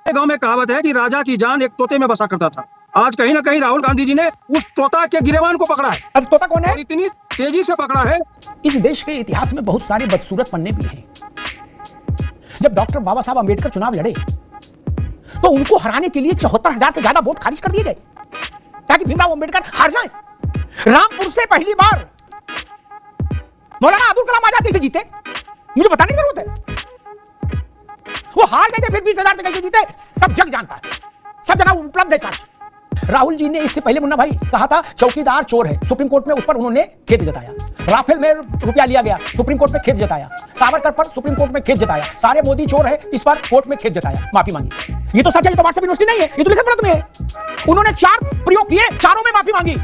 गांव में कहावत है कि राजा की जान एक तोते में बसा करता था। आज कहीं ना कहीं राहुल गांधी जी ने उस तोता के गिरेबान को पकड़ा है। अब तोता कौन है? और इतनी तेजी से पकड़ा है। इस देश के इतिहास में बहुत सारे बदसूरत पन्ने भी हैं। जब डॉक्टर बाबा साहब अंबेडकर चुनाव लड़े तो उनको हराने के लिए 74,000 से ज्यादा वोट खारिज कर दिए गए ताकि भीमराव अंबेडकर हार जाएं। रामपुर से पहली बार मौलाना अब्दुल कलाम आजाद कैसे जीते, मुझे बताने की जरूरत है। वो हार गए थे, फिर 20,000 से कैसे जीते सब जग जानता है, सब जगह उपलब्ध है साक्ष्य। राहुल जी ने इससे पहले मुन्ना भाई कहा था चौकीदार चोर है, सुप्रीम कोर्ट में उस पर उन्होंने खेद जताया। राफेल में रुपया लिया गया, सुप्रीम कोर्ट में खेद जताया। सावरकर पर सुप्रीम कोर्ट में खेद जताया। सारे मोदी चोर है, इस पर कोर्ट में खेद जताया, माफी मांगी। ये तो सच है, ये तो व्हाट्सएप यूनिवर्सिटी नहीं है, ये तो लिखित पढ़त में है। उन्होंने 4 प्रयोग किए, चारों में माफी मांगी।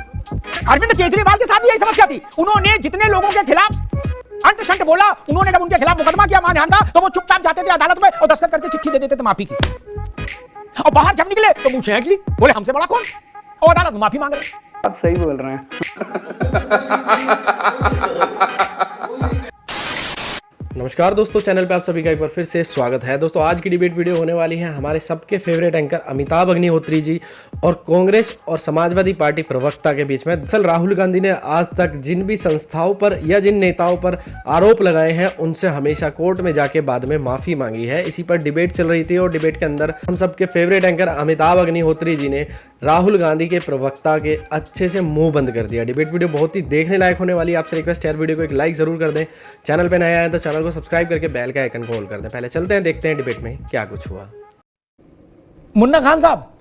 अरविंद केजरीवाल के साथ भी यही समस्या थी। उन्होंने जितने लोगों के खिलाफ अंट शंट बोला, उन्होंने जब उनके खिलाफ मुकदमा किया मानहानि का, तो वो चुपचाप जाते थे अदालत में और दस्तखत करके चिट्ठी दे देते थे माफी की। और बाहर जब निकले तो मुंह छेंक ली, बोले हमसे बड़ा कौन, और अदालत में माफी मांग रहे। आप सही बोल रहे हैं। नमस्कार दोस्तों, चैनल पे आप सभी का एक बार फिर से स्वागत है। दोस्तों आज की डिबेट वीडियो होने वाली है हमारे सबके फेवरेट एंकर अमिताभ अग्निहोत्री जी और कांग्रेस और समाजवादी पार्टी प्रवक्ता के बीच में। दरअसल राहुल गांधी ने आज तक जिन भी संस्थाओं पर या जिन नेताओं पर आरोप लगाए हैं उनसे हमेशा कोर्ट में जाके बाद में माफी मांगी है। इसी पर डिबेट चल रही थी और डिबेट के अंदर हम सबके फेवरेट एंकर अमिताभ अग्निहोत्री जी ने राहुल गांधी के प्रवक्ता के अच्छे से मुंह बंद कर दिया। डिबेट वीडियो बहुत ही देखने लायक होने वाली है। आपसे रिक्वेस्ट है वीडियो को एक लाइक जरूर कर दें, चैनल पे नए आए तो चैनल को सब्सक्राइब करके बेल का आइकन को ऑल कर दें। पहले चलते हैं, देखते हैं डिबेट में क्या कुछ हुआ। मुन्ना खान साहब,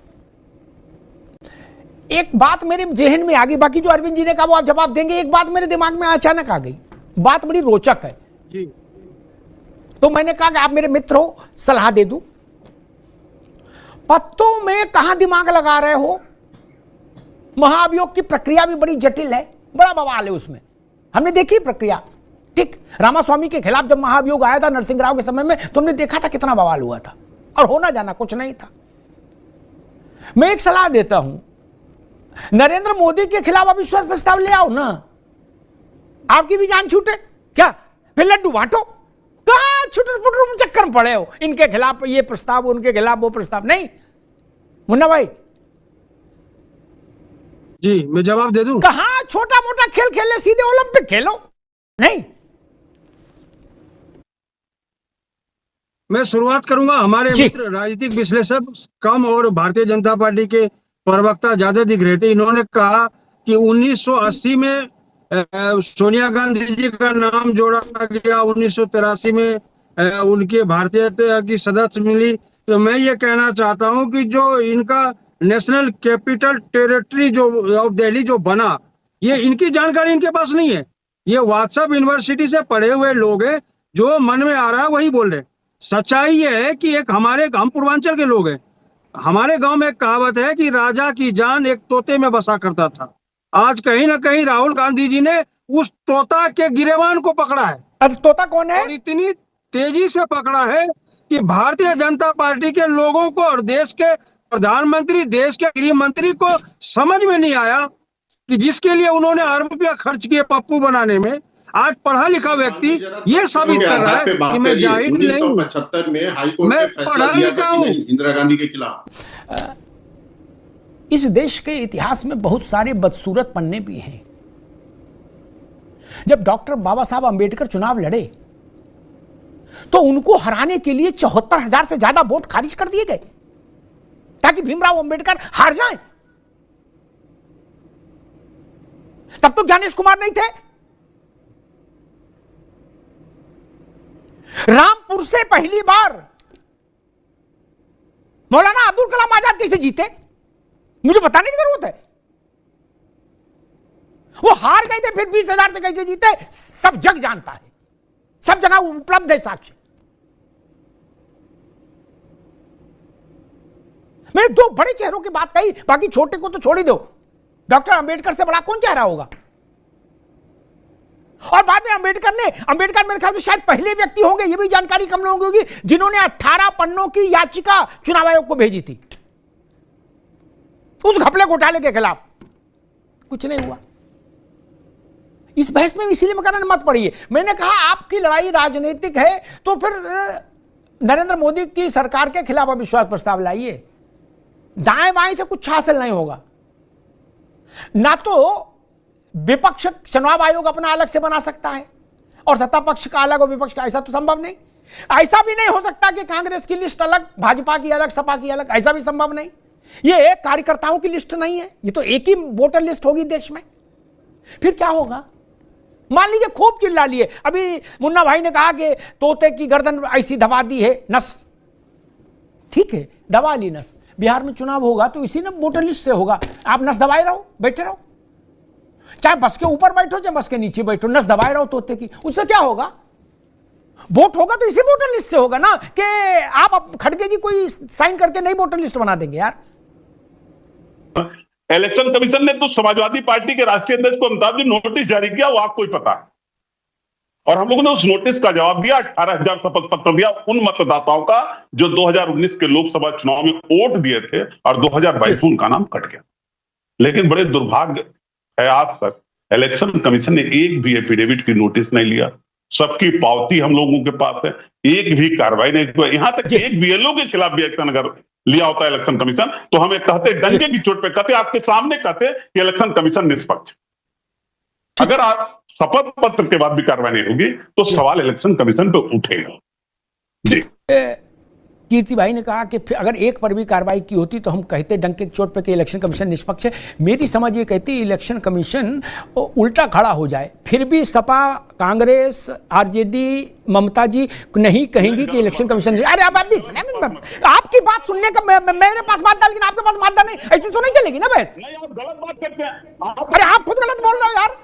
एक बात मेरे जहन में आ गई, बाकी जो अरविंद जी ने कहा वो आप जवाब देंगे। एक बात मेरे दिमाग में अचानक आ गई, बात बड़ी रोचक है जी। तो मैंने कहा कि आप मेरे मित्र हो, सलाह दे दूं। पत्तों में कहां दिमाग लगा रहे हो? महाभियोग की प्रक्रिया भी बड़ी जटिल है, बड़ा बवाल है उसमें, हमने देखी प्रक्रिया। ठीक, रामास्वामी के खिलाफ जब महाभियोग आया था नरसिंह राव के समय में, तुमने देखा था कितना बवाल हुआ था और होना जाना कुछ नहीं था। मैं एक सलाह देता हूं, नरेंद्र मोदी के खिलाफ अविश्वास प्रस्ताव ले आओ ना, आपकी भी जान छूटे क्या? फिर लड्डू बांटो, कहां छुटर पुटर चक्कर में पड़े हो, इनके खिलाफ ये प्रस्ताव, उनके खिलाफ वो प्रस्ताव। नहीं मुन्ना भाई जी, मैं जवाब दे दूं। कहां छोटा मोटा खेल खेलने, सीधे ओलंपिक खेलो। नहीं, मैं शुरुआत करूंगा। हमारे मित्र राजनीतिक विश्लेषक कम और भारतीय जनता पार्टी के प्रवक्ता ज्यादा दिख रहे थे। इन्होंने कहा कि 1980 में सोनिया गांधी जी का नाम जोड़ा गया, 1983 में उनके भारतीयता की सदस्य मिली। तो मैं ये कहना चाहता हूं कि जो इनका नेशनल कैपिटल टेरिटरी जो ऑफ दिल्ली जो बना, ये इनकी जानकारी इनके पास नहीं है। ये व्हाट्सएप यूनिवर्सिटी से पढ़े हुए लोग हैं, जो मन में आ रहा है वही बोल रहे। सच्चाई ये है कि हम पूर्वांचल के लोग हैं। हमारे गांव में एक कहावत है कि राजा की जान एक तोते में बसा करता था। आज कहीं ना कहीं राहुल गांधी जी ने उस तोता के गिरेबान को पकड़ा है। अब तोता कौन है? और इतनी तेजी से पकड़ा है कि भारतीय जनता पार्टी के लोगों को और देश के प्रधानमंत्री, देश के गृह मंत्री को समझ में नहीं आया कि जिसके लिए उन्होंने अरब रुपया खर्च किए पप्पू बनाने में, आज पढ़ा लिखा व्यक्ति ये साबित कर रहा है कि मैं जाहिल नहीं हूं, 1975 में हाईकोर्ट मैं ने फैसला पढ़ा दिया लिखा था कि हूं। नहीं, इंदिरा गांधी के खिलाफ। इस देश के इतिहास में बहुत सारे बदसूरत पन्ने भी हैं। जब डॉक्टर बाबा साहब अंबेडकर चुनाव लड़े तो उनको हराने के लिए 74,000 से ज्यादा वोट खारिज कर दिए गए ताकि भीमराव अंबेडकर हार जाएं। तब तो ज्ञानेश कुमार नहीं थे। रामपुर से पहली बार मौलाना अब्दुल कलाम आजाद कैसे जीते, मुझे बताने की जरूरत है। वो हार गए थे, फिर 20,000 से कैसे जीते सब जग जानता है, सब जगह उपलब्ध है साक्ष्य। मैंने 2 बड़े चेहरों की बात कही, बाकी छोटे को तो छोड़ ही दो। डॉक्टर अंबेडकर से बड़ा कौन चेहरा होगा? और बाद में अंबेडकर मेरे ख्याल से शायद पहले व्यक्ति होंगे, ये भी जानकारी कम लोगों को होगी, जिन्होंने 18 पन्नों की याचिका चुनाव आयोग को भेजी थी उस घपले घोटाले के खिलाफ। कुछ नहीं हुआ। इस बहस में इसीलिए मैं कहना मत पड़िए। मैंने कहा आपकी लड़ाई राजनीतिक है तो फिर नरेंद्र मोदी की सरकार के खिलाफ अविश्वास प्रस्ताव लाइए, दाएं बाएं से कुछ हासिल नहीं होगा। ना तो विपक्ष चुनाव आयोग अपना अलग से बना सकता है और सत्ता पक्ष का अलग और विपक्ष का, ऐसा तो संभव नहीं। ऐसा भी नहीं हो सकता कि कांग्रेस की लिस्ट अलग, भाजपा की अलग, सपा की अलग, ऐसा भी संभव नहीं। ये एक कार्यकर्ताओं की लिस्ट नहीं है, ये तो एक ही वोटर लिस्ट होगी देश में। फिर क्या होगा? मान लीजिए खूब चिल्ला लिए, अभी मुन्ना भाई ने कहा कि तोते की गर्दन ऐसी दबा दी है नस, ठीक है, दबा ली नस। बिहार में चुनाव होगा तो इसी ना वोटर लिस्ट से होगा, आप नस दबाए रहो, बैठे रहो, चाहे बस के ऊपर बैठो चाहे बस के नीचे बैठो, नस दबाए रहो तोते की। उससे क्या होगा? वोट होगा तो इसी वोटर लिस्ट से होगा ना, कि आप खड़गे जी कोई साइन करके नई वोटर लिस्ट बना देंगे यार। इलेक्शन कमीशन ने तो समाजवादी पार्टी के राष्ट्रीय अध्यक्ष को अमिताभ जी नोटिस जारी किया, वो आपको ही पता है, और हम लोगों ने उस नोटिस का जवाब दिया, 18,000 शपथ पत्र दिया उन मतदाताओं का जो 2019 के लोकसभा चुनाव में वोट दिए थे और 2022 में उनका नाम कट गया। लेकिन बड़े दुर्भाग्य है, आज तक इलेक्शन कमीशन ने एक भी एफिडेविट की नोटिस नहीं लिया, सबकी पावती हम लोगों के पास है, एक भी कार्रवाई नहीं हुआ। यहां तक एक बीएलओ के खिलाफ भी एक्शन अगर लिया होता है इलेक्शन कमीशन तो हमें कहते, डंडे की चोट पे कहते, आपके सामने कहते कि इलेक्शन कमीशन निष्पक्ष। अगर आप शपथ पत्र के बाद भी कार्रवाई नहीं होगी तो सवाल इलेक्शन कमीशन पे उठेगा। जी, कीर्ति भाई ने कहा कि अगर एक पर भी कार्रवाई की होती तो हम कहते डंके की चोट पे कि इलेक्शन कमीशन निष्पक्ष है। मेरी समझ ये कहती है इलेक्शन कमीशन उल्टा खड़ा हो जाए, फिर भी सपा, कांग्रेस, आरजेडी, ममता जी नहीं कहेंगी कि इलेक्शन कमीशन। अरे अब आप भी आपकी बात सुनने का मेरे पास मादा, लेकिन आपके पास मादा नहीं, ऐसी तो नहीं चलेगी ना बहस। आप गलत बात करते हैं। अरे आप खुद गलत बोल रहे हो यार,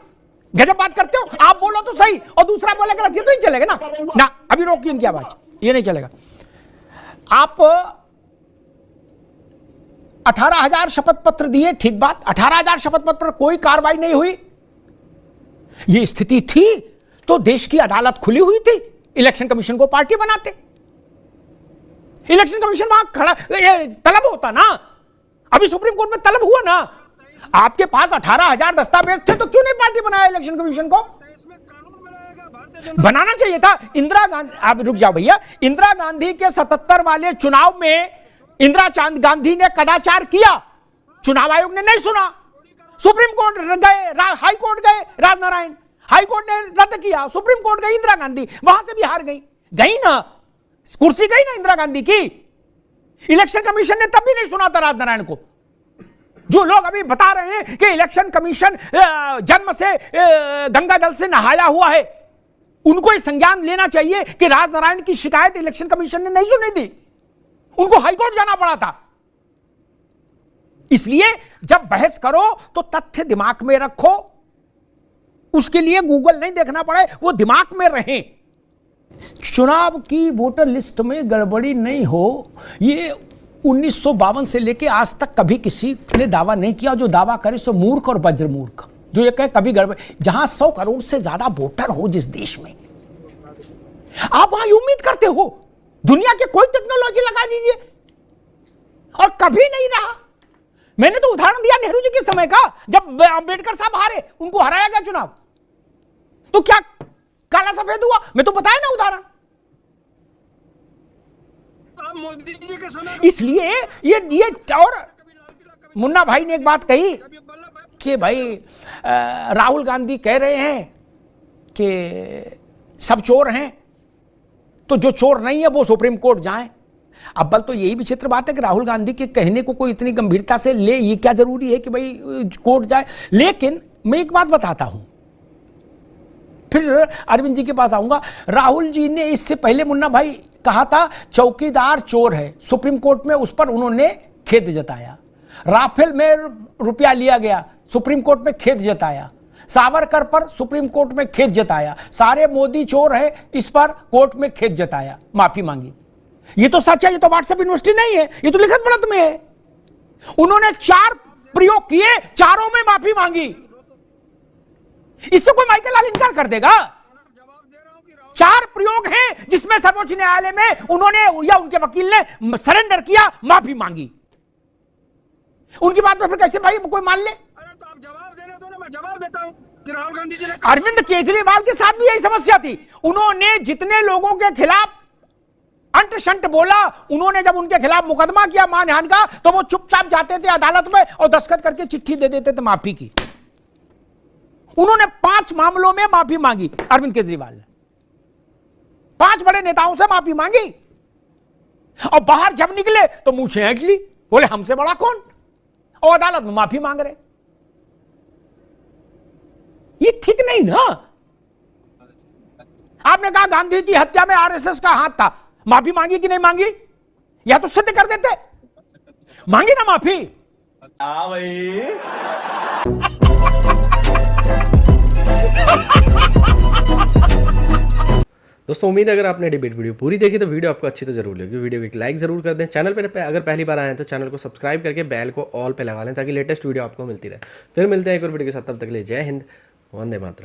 गजब बात करते हो। आप बोलो तो सही और दूसरा बोले गलत, ये तो नहीं चलेगा ना। अभी रोकिए इनकी आवाज, ये नहीं चलेगा। आप 18,000 शपथ पत्र दिए, ठीक बात, 18,000 शपथ पत्र पर कोई कार्रवाई नहीं हुई। यह स्थिति थी तो देश की अदालत खुली हुई थी, इलेक्शन कमीशन को पार्टी बनाते, इलेक्शन कमीशन वहां खड़ा, तलब होता ना। अभी सुप्रीम कोर्ट में तलब हुआ ना, आपके पास 18,000 दस्तावेज थे तो क्यों नहीं पार्टी बनाया इलेक्शन कमीशन को? बनाना चाहिए था। इंदिरा गांधी, आप रुक जाओ भैया, इंदिरा गांधी के 77 वाले चुनाव में इंदिरा गांधी ने कदाचार किया, चुनाव आयोग ने नहीं सुना, सुप्रीम कोर्ट गए, हाई कोर्ट गए, राजनारायण हाई कोर्ट ने रद्द किया, सुप्रीम कोर्ट गई इंदिरा गांधी, वहां से भी हार गई ना, कुर्सी गई ना इंदिरा गांधी की। इलेक्शन कमीशन ने तब भी नहीं सुना था राजनारायण को। जो लोग अभी बता रहे हैं कि इलेक्शन कमीशन जन्म से गंगा जल से नहाया हुआ है, उनको ये संज्ञान लेना चाहिए कि राजनारायण की शिकायत इलेक्शन कमीशन ने नहीं सुनी थी, उनको हाईकोर्ट जाना पड़ा था। इसलिए जब बहस करो तो तथ्य दिमाग में रखो, उसके लिए गूगल नहीं देखना पड़े, वो दिमाग में रहे। चुनाव की वोटर लिस्ट में गड़बड़ी नहीं हो, ये 1952 से लेकर आज तक कभी किसी ने दावा नहीं किया। जो दावा करे सो मूर्ख और वज्र मूर्ख, जो ये कहे कभी गड़बड़। जहां 100 करोड़ से ज्यादा वोटर हो जिस देश में, आप वहां उम्मीद करते हो दुनिया के कोई टेक्नोलॉजी लगा दीजिए, और कभी नहीं रहा। मैंने तो उदाहरण दिया नेहरू जी के समय का, जब अंबेडकर साहब हारे, उनको हराया गया चुनाव, तो क्या काला सफेद हुआ? मैं तो बताया ना उदाहरण। मोदी जी के समय इसलिए ये और मुन्ना भाई ने एक बात कही कि भाई राहुल गांधी कह रहे हैं कि सब चोर हैं, तो जो चोर नहीं है वो सुप्रीम कोर्ट जाएं। अब बल तो यही विचित्र बात है कि राहुल गांधी के कहने को कोई इतनी गंभीरता से ले, ये क्या जरूरी है कि भाई कोर्ट जाए। लेकिन मैं एक बात बताता हूं, फिर अरविंद जी के पास आऊंगा। राहुल जी ने इससे पहले मुन्ना भाई कहा था चौकीदार चोर है, सुप्रीम कोर्ट में उस पर उन्होंने खेद जताया। राफेल में रुपया लिया गया, सुप्रीम कोर्ट में खेद जताया। सावरकर पर सुप्रीम कोर्ट में खेद जताया। सारे मोदी चोर है, इस पर कोर्ट में खेद जताया, माफी मांगी। ये तो सच है, ये तो व्हाट्सएप यूनिवर्सिटी नहीं है, ये तो लिखत पढ़त में है। उन्होंने 4 प्रयोग किए, चारों में माफी मांगी। इससे कोई माइकल लाल इनकार कर देगा? 4 प्रयोग हैं जिसमें सर्वोच्च न्यायालय में उन्होंने या उनके वकील ने सरेंडर किया, माफी मांगी। उनकी बात में फिर कैसे भाई कोई मान ले? अरे तो आप जवाब देने दो ना, मैं जवाब देता हूं कि राहुल गांधी जी ने अरविंद केजरीवाल के साथ भी यही समस्या थी। उन्होंने जितने लोगों के खिलाफ अंट शंट बोला। उन्होंने जब उनके खिलाफ मुकदमा किया मानहानि का, तो वो चुपचाप जाते थे अदालत में और दस्तखत करके चिट्ठी दे देते थे माफी की। उन्होंने 5 मामलों में माफी मांगी, अरविंद केजरीवाल ने 5 बड़े नेताओं से माफी मांगी, और बाहर जब निकले तो मूछें ऐंठ ली, बोले हमसे बड़ा कौन, और अदालत में माफी मांग रहे। ये ठीक नहीं ना। आपने कहा गांधी की हत्या में आरएसएस का हाथ था, माफी मांगी कि नहीं मांगी? या तो सिद्ध कर देते, मांगी ना माफी। दोस्तों उम्मीद है अगर आपने डिबेट वीडियो पूरी देखी तो वीडियो आपको अच्छी तो जरूर लगी। वीडियो को एक लाइक जरूर कर दें। चैनल पर अगर पहली बार आए हैं तो चैनल को सब्सक्राइब करके बेल को ऑल पे लगा लें ताकि लेटेस्ट वीडियो आपको मिलती रहे। फिर मिलते हैं एक और वीडियो के साथ, तब तक के लिए जय हिंद, वंदे मातरम।